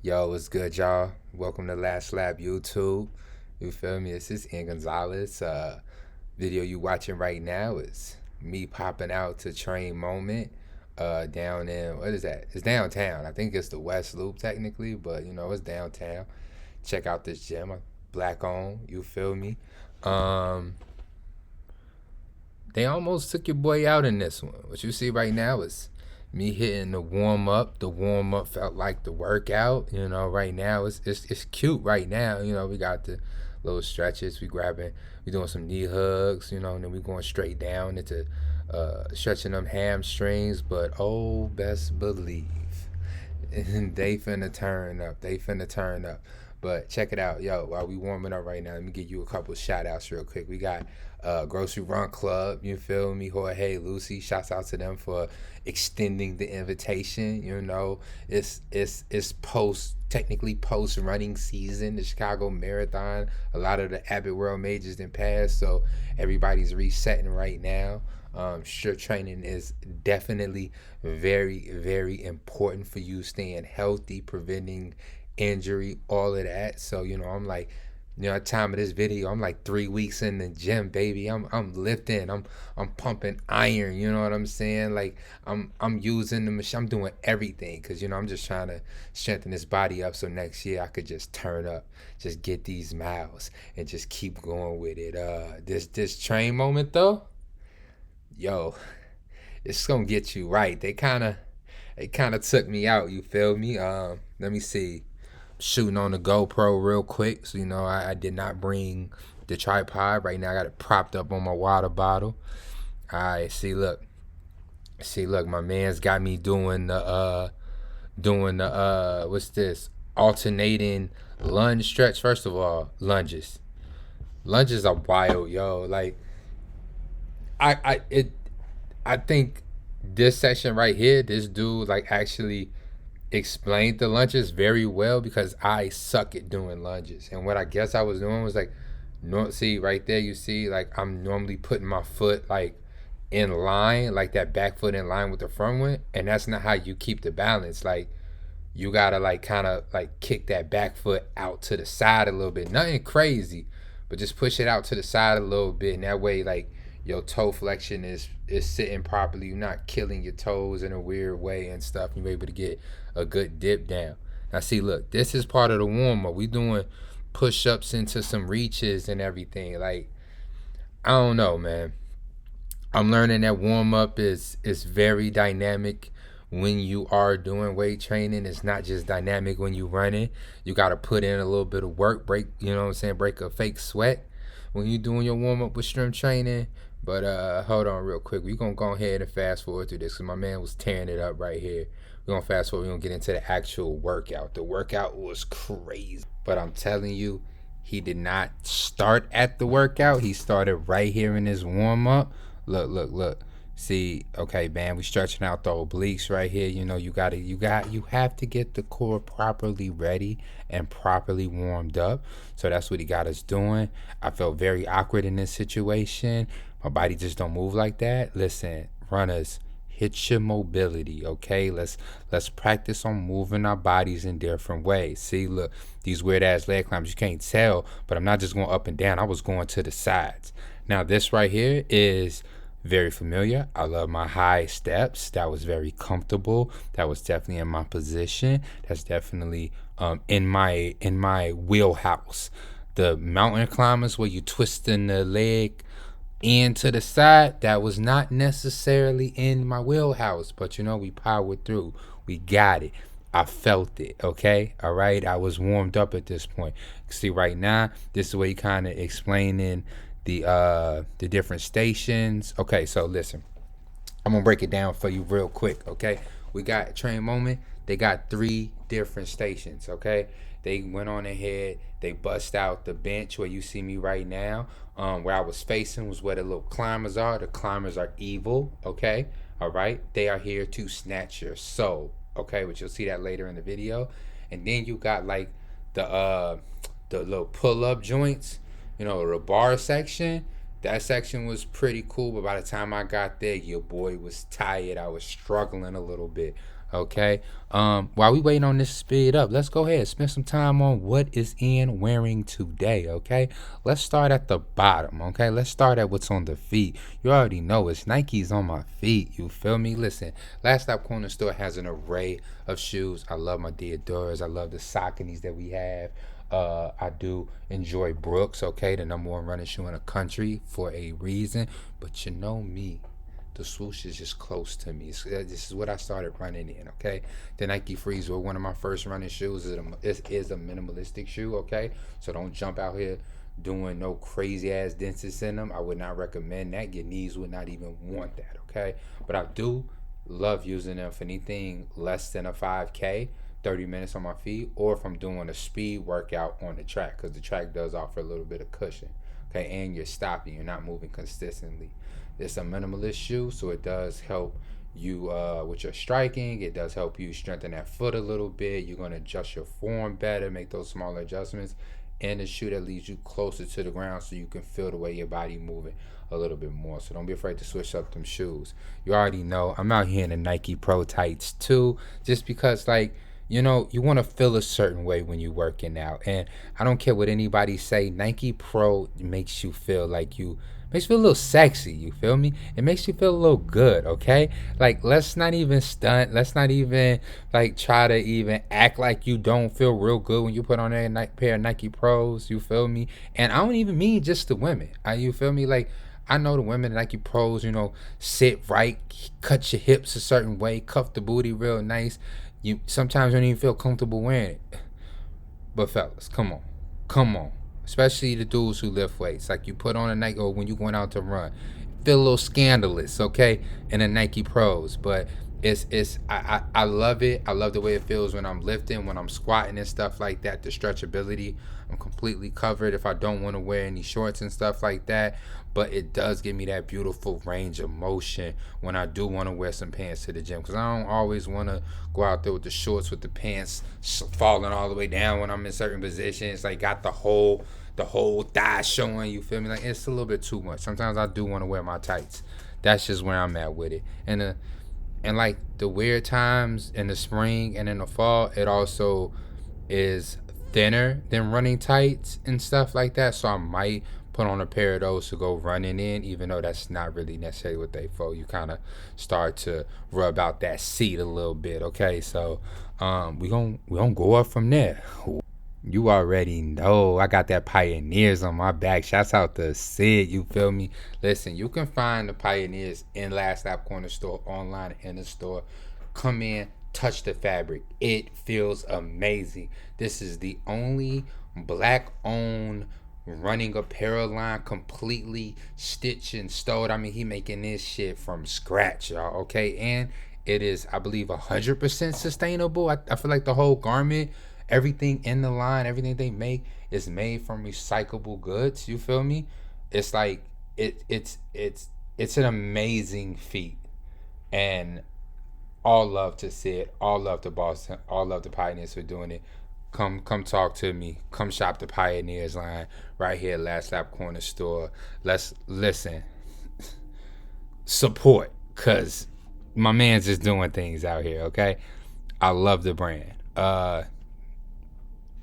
Yo, what's good, y'all? Welcome to Last Lap YouTube. You feel me? This is Ian Gonzalez. Video you watching right now is me popping out to Train Moment down in, what is that? It's downtown. I think it's the West Loop technically, but it's downtown. Check out this gym. Black owned, you feel me? Um, they almost took your boy out in this one. What you see right now is me hitting the warm up. The warm up felt like the workout. Right now it's cute. Right now, we got the little stretches. We doing some knee hugs. And then we going straight down into stretching them hamstrings. But oh, best believe they finna turn up. They finna turn up. But check it out, yo. While we warming up right now, let me give you a couple shout outs real quick. We got Grocery Run Club, you feel me? Jorge, Lucy, shouts out to them for extending the invitation. It's technically post running season, the Chicago Marathon. A lot of the Abbott World Majors didn't pass, so everybody's resetting right now. Sure, training is definitely very, very important for you staying healthy, preventing injury, all of that. So, I'm like, at the time of this video, I'm like 3 weeks in the gym, baby. I'm lifting, I'm pumping iron, you know what I'm saying? Like I'm using the machine, I'm doing everything because I'm just trying to strengthen this body up so next year I could just turn up, just get these miles and just keep going with it. This train moment though, yo, it's gonna get you right. They kinda took me out, you feel me? Let me see. Shooting on the GoPro real quick. So I did not bring the tripod. Right now I got it propped up on my water bottle. Alright, see look, my man's got me doing the what's this? Alternating lunge stretch. First of all, lunges. Lunges are wild, yo. Like I think this section right here, this dude like actually explained the lunges very well because I suck at doing lunges. And what I guess I was doing was like, no, see right there, you see, like I'm normally putting my foot like in line, like that back foot in line with the front one, and that's not how you keep the balance. Like you gotta like kind of like kick that back foot out to the side a little bit. Nothing crazy, but just push it out to the side a little bit, and that way like your toe flexion is sitting properly. You're not killing your toes in a weird way and stuff. You're able to get a good dip down. Now see, look, this is part of the warm up. We doing push ups into some reaches and everything. Like I don't know, man. I'm learning that warm up is very dynamic when you are doing weight training. It's not just dynamic when you running. You got to put in a little bit of work, break, you know what I'm saying, break a fake sweat when you doing your warm up with strength training. But hold on real quick. We're going to go ahead and fast forward through this because my man was tearing it up right here. We're going to fast forward. We're going to get into the actual workout. The workout was crazy. But I'm telling you, he did not start at the workout. He started right here in his warm up. Look. See, okay, man, we stretching out the obliques right here. You have to get the core properly ready and properly warmed up. So that's what he got us doing. I felt very awkward in this situation. My body just don't move like that. Listen, runners, hit your mobility, okay? Let's practice on moving our bodies in different ways. See, look, these weird ass leg climbs, you can't tell, but I'm not just going up and down. I was going to the sides. Now this right here is very familiar. I love my high steps. That was very comfortable. That was definitely in my position. That's definitely in my wheelhouse. The mountain climbers where you twisting the leg in to the side, that was not necessarily in my wheelhouse, but we powered through. We got it. I felt it, okay? All right, I was warmed up at this point. See, right now, this is where you kind of explaining the different stations. Okay, so listen, I'm gonna break it down for you real quick, okay? We got Train Moment. They got 3 different stations, okay? They went on ahead, they bust out the bench where you see me right now. Where I was facing was where the little climbers are. The climbers are evil, okay? All right, they are here to snatch your soul, okay? But you'll see that later in the video. And then you got like the little pull-up joints, the bar section. That section was pretty cool, but by the time I got there, your boy was tired. I was struggling a little bit. Okay. While we waiting on this to speed up, let's go ahead and spend some time on what is in wearing today. Okay. Let's start at the bottom. Okay. Let's start at what's on the feet. You already know it's Nikes on my feet. You feel me? Listen, Last Stop Corner Store has an array of shoes. I love my Diodoras. I love the Sauconys that we have. I do enjoy Brooks, okay, the #1 running shoe in the country for a reason. But you know me, the swoosh is just close to me. This is what I started running in, okay? The Nike Freeze were one of my first running shoes. It is a minimalistic shoe, okay? So don't jump out here doing no crazy ass dentist in them. I would not recommend that. Your knees would not even want that, okay? But I do love using them for anything less than a 5K. 30 minutes on my feet, or if I'm doing a speed workout on the track, because the track does offer a little bit of cushion, okay, and you're stopping, you're not moving consistently. It's a minimalist shoe, so it does help you with your striking. It does help you strengthen that foot a little bit. You're going to adjust your form better, make those smaller adjustments, and a shoe that leads you closer to the ground so you can feel the way your body moving a little bit more. So don't be afraid to switch up them shoes. You already know I'm out here in the Nike Pro Tights too, just because, like, you know, you want to feel a certain way when you're working out. And I don't care what anybody say, Nike Pro makes you feel like makes you feel a little sexy, you feel me? It makes you feel a little good, okay? Like, let's not even stunt. Let's not even, like, try to even act like you don't feel real good when you put on a pair of Nike Pros, you feel me? And I don't even mean just the women, you feel me? Like, I know the women Nike Pros, you know, sit right, cut your hips a certain way, cuff the booty real nice. You sometimes don't even feel comfortable wearing it. But fellas, come on. Especially the dudes who lift weights. Like, you put on a Nike, or when you going out to run, feel a little scandalous, okay, in the Nike Pros. But I love it. I love the way it feels when I'm lifting, when I'm squatting and stuff like that. The stretchability, I'm completely covered if I don't want to wear any shorts and stuff like that. But it does give me that beautiful range of motion when I do want to wear some pants to the gym, because I don't always want to go out there with the shorts with the pants falling all the way down when I'm in certain positions. Like, got the whole thigh showing, you feel me? Like, it's a little bit too much. Sometimes I do want to wear my tights. That's just where I'm at with it. And like the weird times in the spring and in the fall, it also is thinner than running tights and stuff like that. So I might put on a pair of those to go running in, even though that's not really necessarily what they for. You kind of start to rub out that seat a little bit, okay? So we gonna go up from there. You already know I got that Pioneers on my back. Shouts out to Sid, you feel me? Listen, you can find the Pioneers in Last Stop Corner Store, online in the store. Come in, touch the fabric. It feels amazing. This is the only black owned running apparel line, completely stitched and stowed. I mean, he making this shit from scratch, y'all, okay? And it is, I believe, 100% sustainable. I feel like the whole garment, everything in the line, everything they make is made from recyclable goods. You feel me? It's like it's an amazing feat, and all love to Sid, all love to Boston, all love to Pioneers for doing it. Come talk to me. Come shop the Pioneers line right here, Last Lap Corner Store. Let's listen, support, cause my man's just doing things out here. Okay, I love the brand.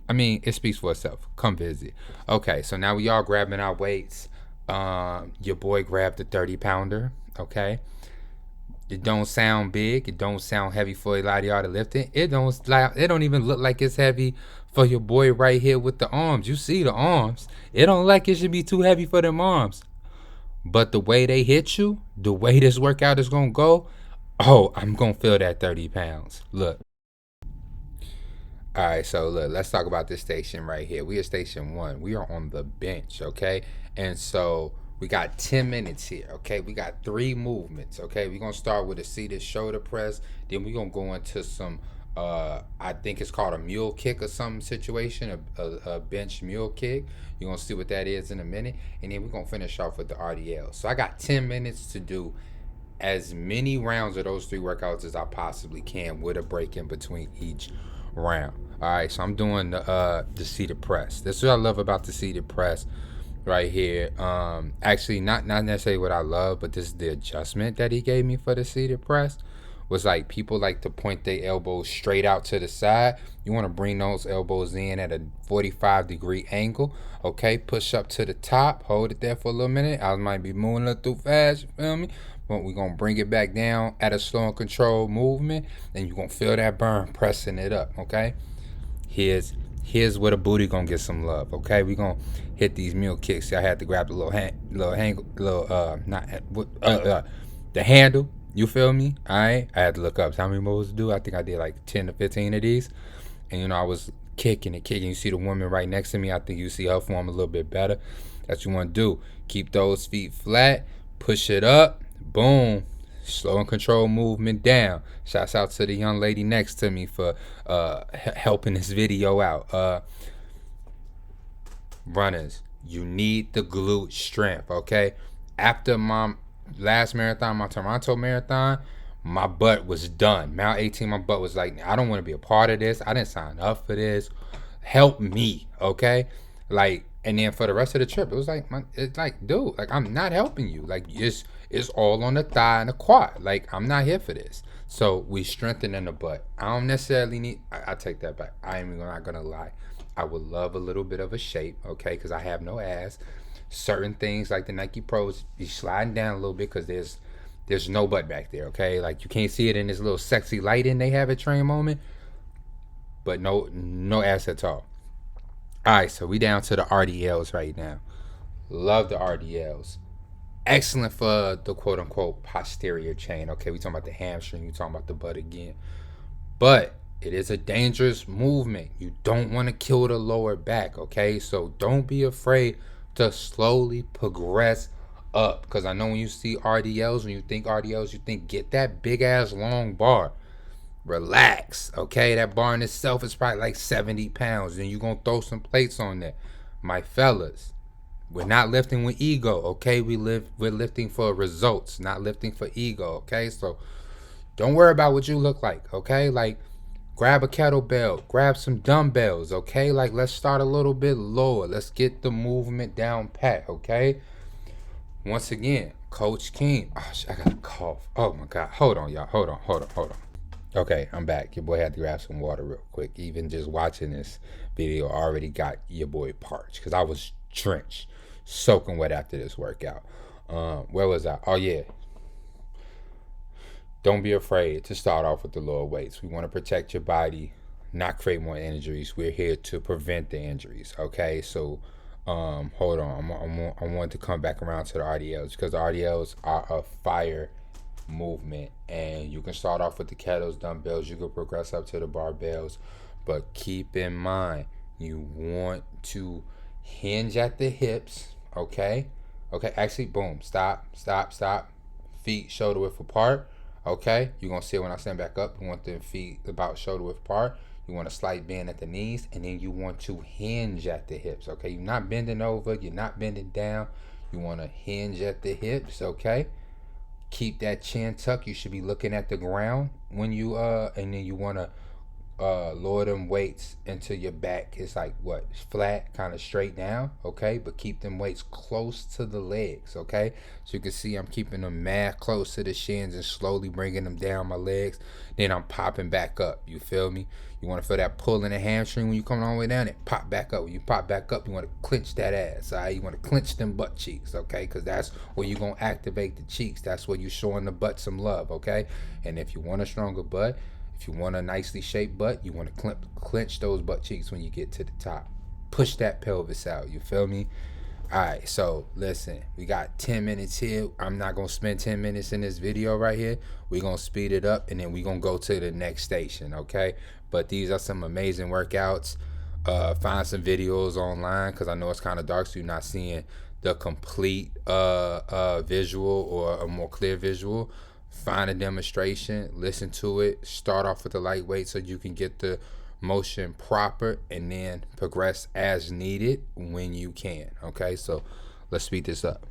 I mean, it speaks for itself. Come visit. Okay, so now we all grabbing our weights. Your boy grabbed the 30-pounder. Okay, it don't sound big. It don't sound heavy for a lot of y'all to lift it. It don't even look like it's heavy for your boy right here with the arms. You see the arms. It don't like it should be too heavy for them arms. But the way they hit you, the way this workout is gonna go, oh, I'm gonna feel that 30 pounds. Look. All right, so look, let's talk about this station right here. We are station 1. We are on the bench, okay? And so we got 10 minutes here, okay? We got 3 movements, okay? We're going to start with a seated shoulder press. Then we're going to go into some, I think it's called a mule kick or some situation, a bench mule kick. You're going to see what that is in a minute. And then we're going to finish off with the RDL. So I got 10 minutes to do as many rounds of those 3 workouts as I possibly can with a break in between each round. All right, so I'm doing the seated press. This is what I love about the seated press right here. Actually, not necessarily what I love, but this is the adjustment that he gave me for the seated press. was like people like to point their elbows straight out to the side. You want to bring those elbows in at a 45-degree angle. Okay, push up to the top, hold it there for a little minute. I might be moving a little too fast, you feel me? But we're gonna bring it back down at a slow and controlled movement, and you're gonna feel that burn pressing it up. Okay, here's where the booty gonna get some love. Okay, we gonna hit these mule kicks. I had to grab the the handle. You feel me? Alright, I had to look up how many moves to do. I think I did like 10 to 15 of these, and I was kicking and kicking. You see the woman right next to me. I think you see her form a little bit better. That's what you want to do. Keep those feet flat. Push it up. Boom. Slow and controlled movement down. Shouts out to the young lady next to me for helping this video out. Runners, you need the glute strength, okay? After my last marathon, my Toronto marathon, my butt was done. Mile 18, my butt was like, I don't want to be a part of this. I didn't sign up for this. Help me, okay? Like, and then for the rest of the trip, it was like, it's like, dude, like, I'm not helping you. Like, it's all on the thigh and the quad. Like, I'm not here for this. So we strengthening the butt. I don't necessarily need. I take that back. I'm not gonna lie. I would love a little bit of a shape, okay? Because I have no ass. Certain things like the Nike Pros be sliding down a little bit because there's no butt back there, okay? Like you can't see it in this little sexy lighting they have at Train Moment, but no ass at all. All right, so we down to the RDLs right now. Love the RDLs. Excellent for the quote unquote posterior chain. Okay, we talking about the hamstring, we talking about the butt again. But it is a dangerous movement. You don't want to kill the lower back, okay? So don't be afraid to slowly progress up. Because I know when you see RDLs, when you think RDLs, you think get that big ass long bar. Relax, okay? That bar in itself is probably like 70 pounds. And you're going to throw some plates on there. My fellas, we're not lifting with ego, okay? We're lifting for results, not lifting for ego, okay? So don't worry about what you look like, okay? Like, grab a kettlebell, grab some dumbbells, okay? Like, let's start a little bit lower. Let's get the movement down pat, okay? Once again, Coach King. Oh, I got a cough. Oh, my God. Hold on, y'all. Hold on. Okay, I'm back. Your boy had to grab some water real quick. Even just watching this video already got your boy parched because I was drenched, soaking wet after this workout. Where was I? Oh, yeah. Don't be afraid to start off with the lower weights. We want to protect your body, not create more injuries. We're here to prevent the injuries, okay? So, hold on. I want to come back around to the RDLs because the RDLs are a fire movement, and you can start off with the kettles, dumbbells. You can progress up to the barbells, but keep in mind you want to hinge at the hips, okay? Actually, boom, stop. Feet shoulder width apart. Okay, you're gonna see it when I stand back up. You want the feet about shoulder width apart. You want a slight bend at the knees, and then you want to hinge at the hips. Okay, you're not bending over, you're not bending down. You want to hinge at the hips. Okay, keep that chin tucked. You should be looking at the ground when you and then you want to lower them weights into your back. It's like what, flat, kind of straight down, okay? But keep them weights close to the legs, okay? So you can see I'm keeping them mad close to the shins and slowly bringing them down my legs. Then I'm popping back up. You feel me? You want to feel that pull in the hamstring when you come all the way down. It pop back up. When you pop back up, you want to clench that ass. All right? You want to clench them butt cheeks, okay? Because that's where you're gonna activate the cheeks. That's where you're showing the butt some love, okay? And if you want a stronger butt, if you want a nicely shaped butt, you want to clench those butt cheeks when you get to the top. Push that pelvis out. You feel me? All right, so listen, we got 10 minutes here. I'm not going to spend 10 minutes in this video right here. We're going to speed it up, and then we're going to go to the next station, okay? But these are some amazing workouts. Find some videos online because I know it's kind of dark, so you're not seeing the complete visual or a more clear visual. Find a demonstration, listen to it, start off with the lightweight so you can get the motion proper and then progress as needed when you can, okay? So let's speed this up.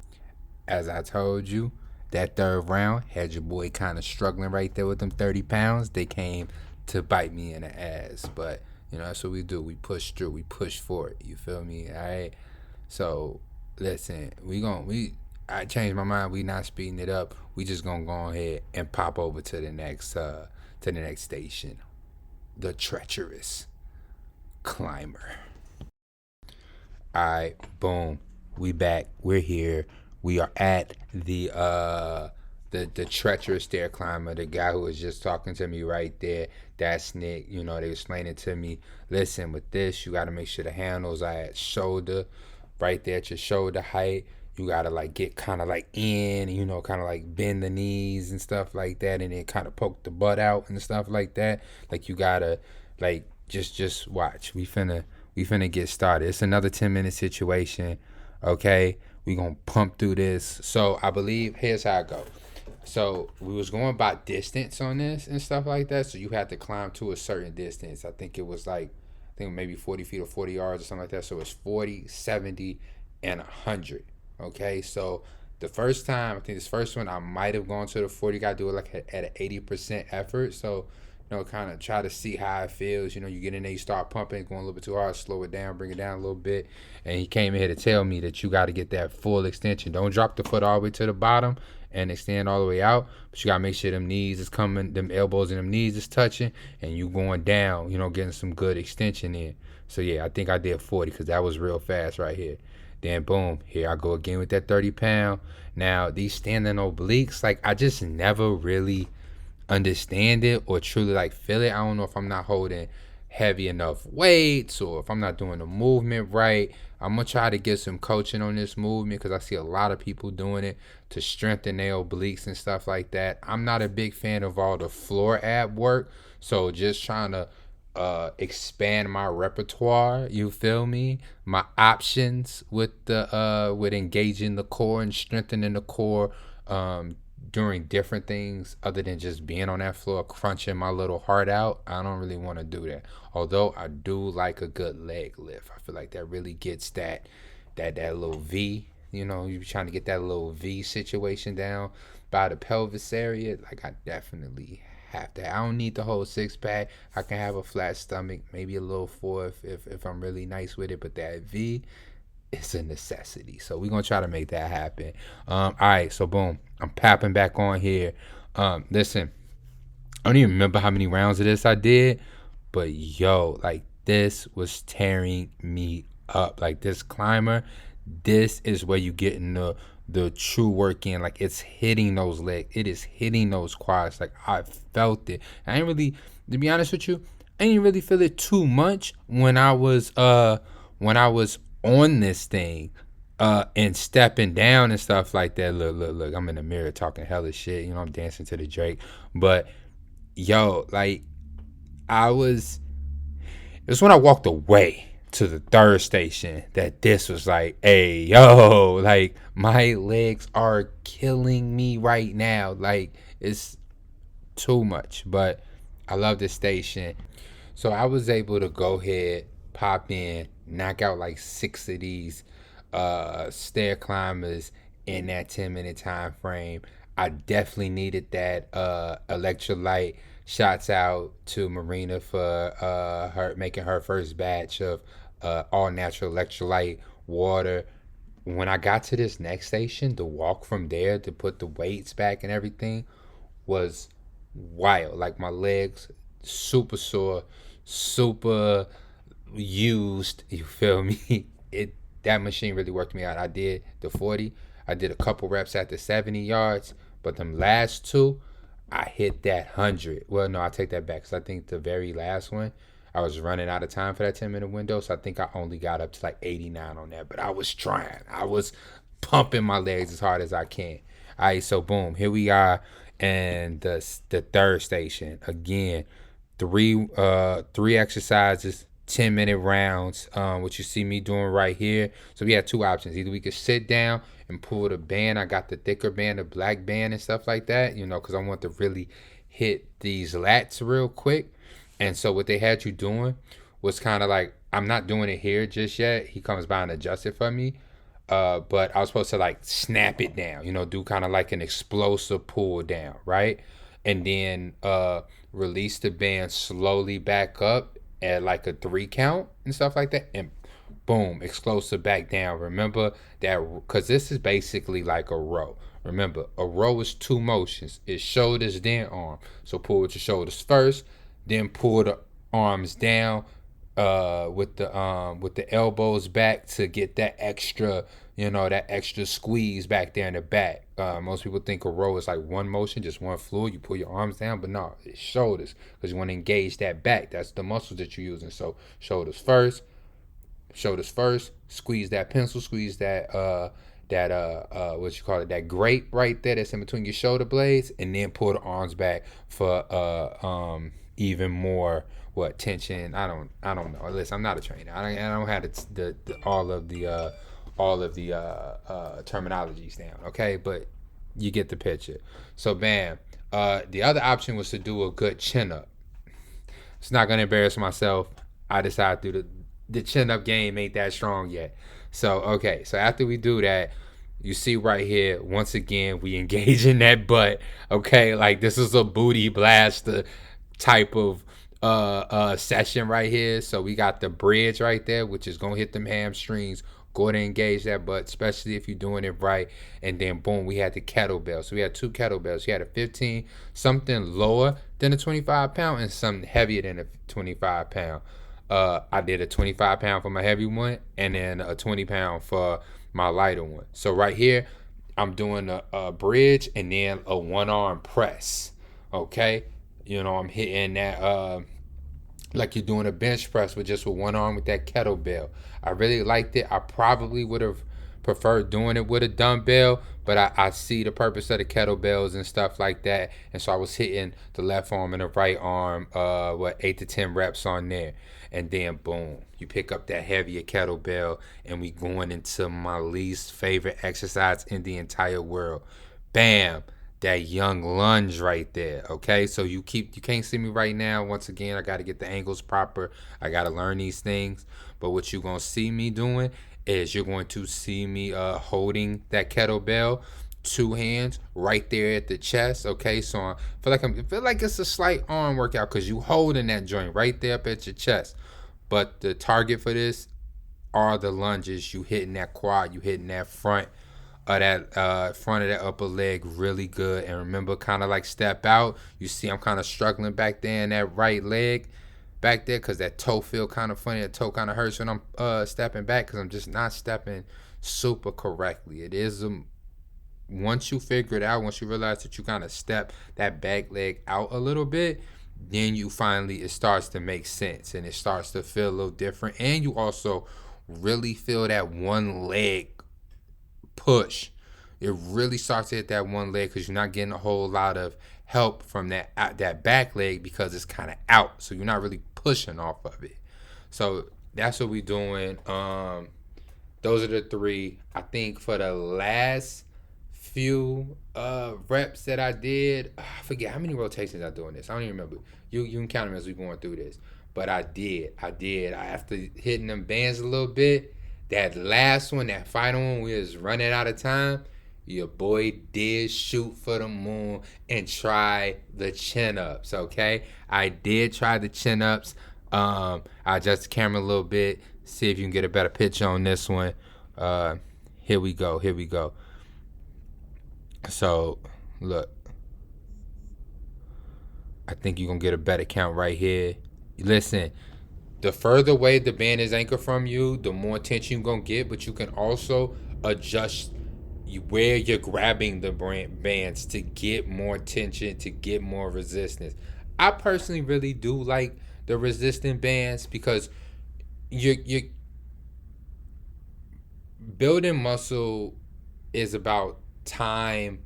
As I told you, that third round had your boy kind of struggling right there with them 30 pounds. They came to bite me in the ass, but that's what we do. We push through, we push for it, you feel me? All right, so listen, I changed my mind. We not speeding it up. we just gonna go ahead and pop over to the next station, the treacherous climber. All right, boom. We back. We're here. We are at the treacherous stair climber. The guy who was just talking to me right there. That's Nick. You know, they explaining to me. Listen, with this, you got to make sure the handles are at shoulder, right there at your shoulder height. You gotta like get kind of like in, you know, kind of like bend the knees and stuff like that, and then kind of poke the butt out and stuff like that. Like you gotta like just watch. We finna get started. It's another 10-minute situation. Okay, we gonna pump through this. So I believe here's how it go. So we was going by distance on this and stuff like that. So you had to climb to a certain distance. I think it was like maybe 40 feet or 40 yards or something like that. So it's 40, 70, and 100. Okay, so the first time, I think this first one, I might have gone to the 40. Got to do it like at an 80% effort. So, you know, kind of try to see how it feels. You know, you get in there, you start pumping, going a little bit too hard, slow it down, bring it down a little bit. And he came in here to tell me that you got to get that full extension. Don't drop the foot all the way to the bottom and extend all the way out. But you got to make sure them knees is coming, them elbows and them knees is touching, and you going down, you know, getting some good extension in. So, yeah, I think I did 40 because that was real fast right here. Then boom, here I go again with that 30 pound. Now these standing obliques, like I just never really understand it or truly like feel it. I don't know if I'm not holding heavy enough weights or if I'm not doing the movement right. I'm gonna try to get some coaching on this movement because I see a lot of people doing it to strengthen their obliques and stuff like that. I'm not a big fan of all the floor ab work, so just trying to expand my repertoire, you feel me, my options with the with engaging the core and strengthening the core, doing different things other than just being on that floor crunching my little heart out. I don't really want to do that, although I do like a good leg lift. I feel like that really gets that little V, you know, you trying to get that little V situation down by the pelvis area. Like I definitely have that. I don't need the whole six pack. I can have a flat stomach, maybe a little four if I'm really nice with it. But that V is a necessity. So we're gonna try to make that happen. All right, so boom, I'm popping back on here. Listen, I don't even remember how many rounds of this I did, but yo, like this was tearing me up. Like this climber, this is where you get in the true work in. Like it's hitting those legs, it is hitting those quads. Like I felt it. I ain't really, to be honest with you, I didn't really feel it too much when I was on this thing and stepping down and stuff like that. Look, I'm in the mirror talking hella shit, you know, I'm dancing to the Drake. But yo, like it's when I walked away to the third station that this was like, hey, yo, like my legs are killing me right now. Like it's too much, but I love this station. So I was able to go ahead, pop in, knock out like 6 of these stair climbers in that 10-minute time frame. I definitely needed that electrolyte. Shouts out to Marina for her making her first batch of all natural electrolyte water. When I got to this next station, the walk from there to put the weights back and everything was wild. Like my legs super sore, super used, you feel me? It That machine really worked me out. I did the 40, I did a couple reps at the 70 yards, but them last two, I hit that 100. Well, no, I take that back because I think the very last one, I was running out of time for that 10-minute window, so I think I only got up to like 89 on that. But I was trying. I was pumping my legs as hard as I can. All right, so boom, here we are, and the third station again. Three exercises, 10-minute rounds. What you see me doing right here. So we had two options. Either we could sit down and pull the band. I got the thicker band, the black band and stuff like that, you know, because I want to really hit these lats real quick. And so what they had you doing was kind of like, I'm not doing it here just yet. He comes by and adjusts it for me. But I was supposed to like snap it down, you know, do kind of like an explosive pull down, right? And then release the band slowly back up at like a 3 count and stuff like that. And boom, explosive back down. Remember that, because this is basically like a row, Remember, a row is two motions. It's shoulders, then arm. So pull with your shoulders first, then pull the arms down with the elbows back to get that extra, that extra squeeze back there in the back. Most people think a row is like one motion, just one fluid. You pull your arms down, but no, it's shoulders because you want to engage that back. That's the muscles that you're using. So shoulders first, squeeze that pencil, squeeze that what you call it, that grape right there that's in between your shoulder blades, and then pull the arms back for even more tension. I don't know. Listen, I'm not a trainer. I don't have the all of the terminologies down. Okay, but you get the picture. So bam. The other option was to do a good chin up. It's not gonna embarrass myself. I decided to do the chin up game ain't that strong yet. So okay, so after we do that, you see right here, once again, we engage in that butt. Okay, like this is a booty blaster type of session right here. So we got the bridge right there, which is gonna hit them hamstrings. Go ahead and engage that butt, especially if you're doing it right. And then boom, we had the kettlebell. So we had two kettlebells. You had a 15, something lower than a 25 pound, and something heavier than a 25 pound. I did a 25 pound for my heavy one, and then a 20 pound for my lighter one. So right here, I'm doing a bridge and then a one arm press. Okay, I'm hitting that like you're doing a bench press with just with one arm with that kettlebell. I really liked it. I probably would have preferred doing it with a dumbbell, but I see the purpose of the kettlebells and stuff like that. And so I was hitting the left arm and the right arm, 8 to 10 reps on there. And then boom, you pick up that heavier kettlebell, and we going into my least favorite exercise in the entire world. Bam, that young lunge right there. Okay, so you can't see me right now. Once again, I got to get the angles proper. I got to learn these things. But what you're gonna see me doing is you're going to see me holding that kettlebell, two hands right there at the chest. Okay, so I feel like it's a slight arm workout because you holding that joint right there up at your chest. But the target for this are the lunges. You hitting that quad, you hitting that front of that upper leg really good. And remember, kind of like step out. You see, I'm kind of struggling back there in that right leg back there because that toe feel kind of funny. That toe kind of hurts when I'm stepping back because I'm just not stepping super correctly. It is once you figure it out, once you realize that you kind of step that back leg out a little bit, then it starts to make sense and it starts to feel a little different. And you also really feel that one leg push. It really starts to hit that one leg because you're not getting a whole lot of help from that back leg because it's kind of out. So you're not really pushing off of it. So that's what we're doing. Those are the three. I think for the last few reps that I did, I forget how many rotations I do in this. I don't even remember. You can count them as we're going through this. But I did. After hitting them bands a little bit, that last one, that final one, we was running out of time. Your boy did shoot for the moon and try the chin ups. Okay, I did try the chin ups. I adjust the camera a little bit, see if you can get a better picture on this one. Here we go. So look, I think you're gonna get a better count right here. Listen, the further away the band is anchored from you, the more tension you're gonna get, but you can also adjust where you're grabbing the bands to get more tension, to get more resistance. I personally really do like the resistant bands because you're building muscle is about time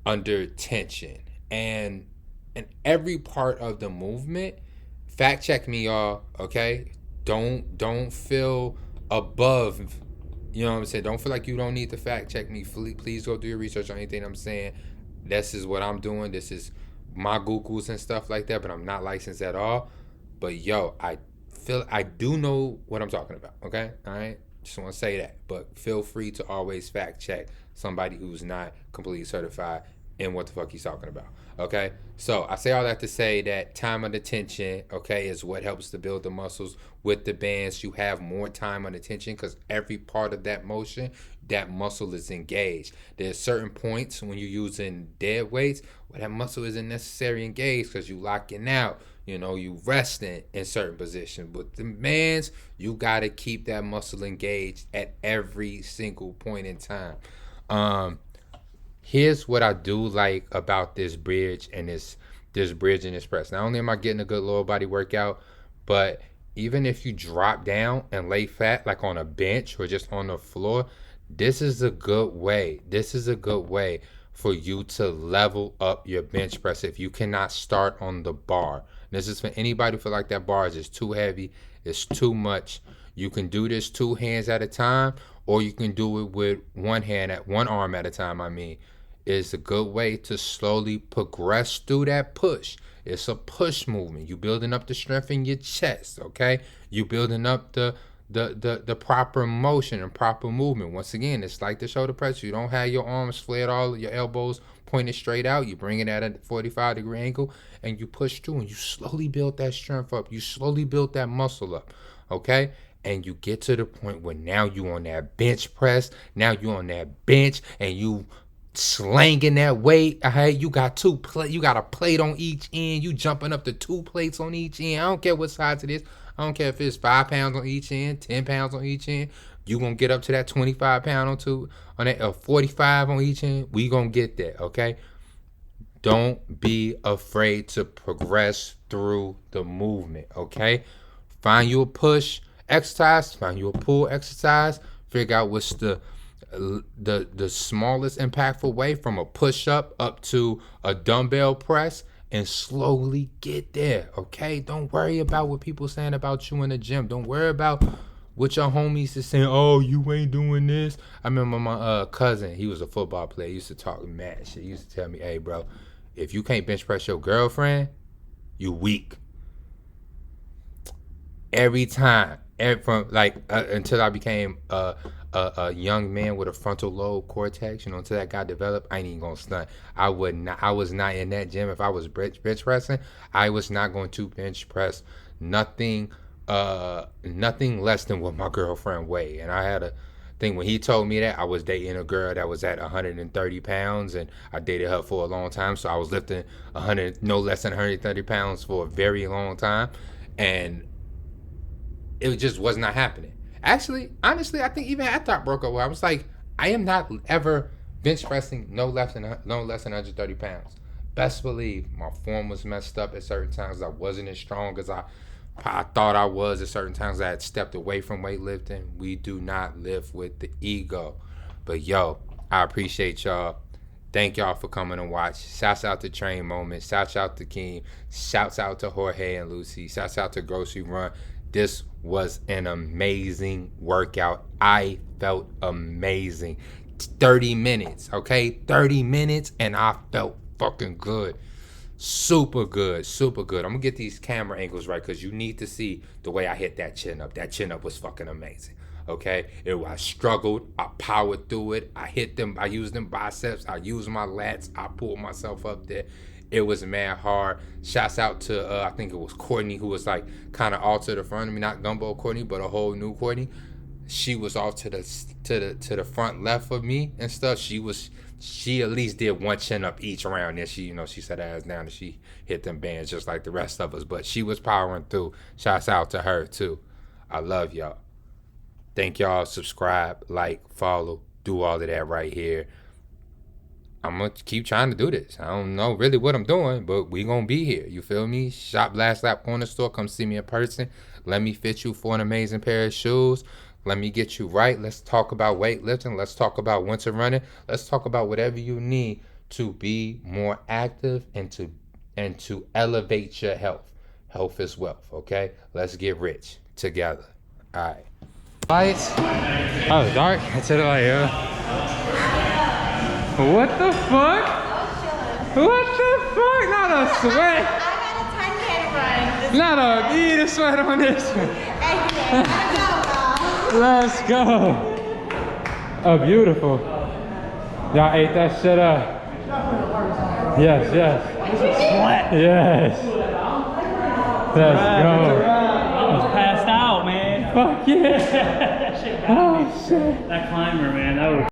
under tension, and in every part of the movement. Fact check me, y'all. Okay, don't feel above. You know what I'm saying? Don't feel like you don't need to fact check me. Please go do your research on anything I'm saying. This is what I'm doing. This is my Googles and stuff like that. But I'm not licensed at all. But yo, I do know what I'm talking about. Okay, all right. Just want to say that. But feel free to always fact check somebody who's not completely certified in what the fuck he's talking about. Okay, so I say all that to say that time under tension, okay, is what helps to build the muscles. With the bands, you have more time under tension because every part of that motion, that muscle is engaged. There's certain points when you're using dead weights where that muscle isn't necessarily engaged because you locking out. You know, you resting in certain positions. But the bands, you gotta keep that muscle engaged at every single point in time. Here's what I do like about this bridge and this bridge and this press. Not only am I getting a good lower body workout, but even if you drop down and lay flat like on a bench or just on the floor, this is a good way. This is a good way for you to level up your bench press if you cannot start on the bar. This is for anybody who feel like that bar is just too heavy, it's too much. You can do this 2 hands at a time, or you can do it with one arm at a time. It's a good way to slowly progress through that push. It's a push movement. You building up the strength in your chest, okay? You building up the proper motion and proper movement. Once again, it's like the shoulder press. You don't have your arms flared, all your elbows pointed straight out. You bring it at a 45-degree angle and you push through and you slowly build that strength up. You slowly build that muscle up, okay? And you get to the point where now you on that bench press. Now you on that bench and you slanging that weight. You got you got a plate on each end. You jumping up to 2 plates on each end. I don't care what size it is. I don't care if it's 5 pounds on each end, 10 pounds on each end. You gonna get up to that 25 pound on that 45 on each end. We gonna get there, okay? Don't be afraid to progress through the movement, okay? Find you a push exercise, find you a pull exercise. Figure out what's the smallest impactful way from a push-up to a dumbbell press, and slowly get there, okay? Don't worry about what people saying about you in the gym. Don't worry about what your homies is saying. Oh, you ain't doing this. I remember my cousin, he was a football player. He used to talk mad shit. He used to tell me, hey, bro, if you can't bench press your girlfriend, you weak. Every time. Until I became a young man with a frontal lobe cortex, until that got developed, I ain't even gonna stunt. I was not in that gym. If I was bench pressing, I was not going to bench press nothing less than what my girlfriend weighed. And I had a thing when he told me that. I was dating a girl that was at 130 pounds, and I dated her for a long time, so I was lifting no less than 130 pounds for a very long time, and it just was not happening. Actually, honestly, I think even after I broke up, I was like, I am not ever bench pressing no less than 130 pounds. Best believe my form was messed up at certain times. I wasn't as strong as I thought I was at certain times. I had stepped away from weightlifting. We do not live with the ego. But yo, I appreciate y'all. Thank y'all for coming and watch. Shouts out to Train Moment. Shouts out to Keem. Shouts out to Jorge and Lucy. Shouts out to Grocery Run. This was an amazing workout. I felt amazing. 30 minutes, okay? 30 minutes, and I felt fucking good. Super good, super good. I'm gonna get these camera angles right because you need to see the way I hit that chin up. That chin up was fucking amazing, okay? I struggled. I powered through it. I hit them. I used them biceps. I used my lats. I pulled myself up there. It was mad hard. Shouts out to I think it was Courtney, who was like kind of all to the front of me, not Gumbo Courtney, but a whole new Courtney. She was off to the front left of me and stuff. She at least did one chin up each round. Then she sat her ass down and she hit them bands just like the rest of us. But she was powering through. Shouts out to her too. I love y'all. Thank y'all. Subscribe, like, follow, do all of that right here. I'm going to keep trying to do this. I don't know really what I'm doing, but we going to be here. You feel me? Shop Last Lap Corner Store. Come see me in person. Let me fit you for an amazing pair of shoes. Let me get you right. Let's talk about weightlifting. Let's talk about winter running. Let's talk about whatever you need to be more active and to elevate your health. Health is wealth, okay? Let's get rich together. All right. Lights. Oh, dark. I said it like, what the fuck? What the fuck? Not a sweat. I got a 10K run. Not a bead of sweat on this one. Let's go. Oh, beautiful. Y'all ate that shit up. Yes, yes. Sweat. Yes. Let's go. I was passed out, man. Fuck yeah. That shit got me. Oh shit. That climber, man, that was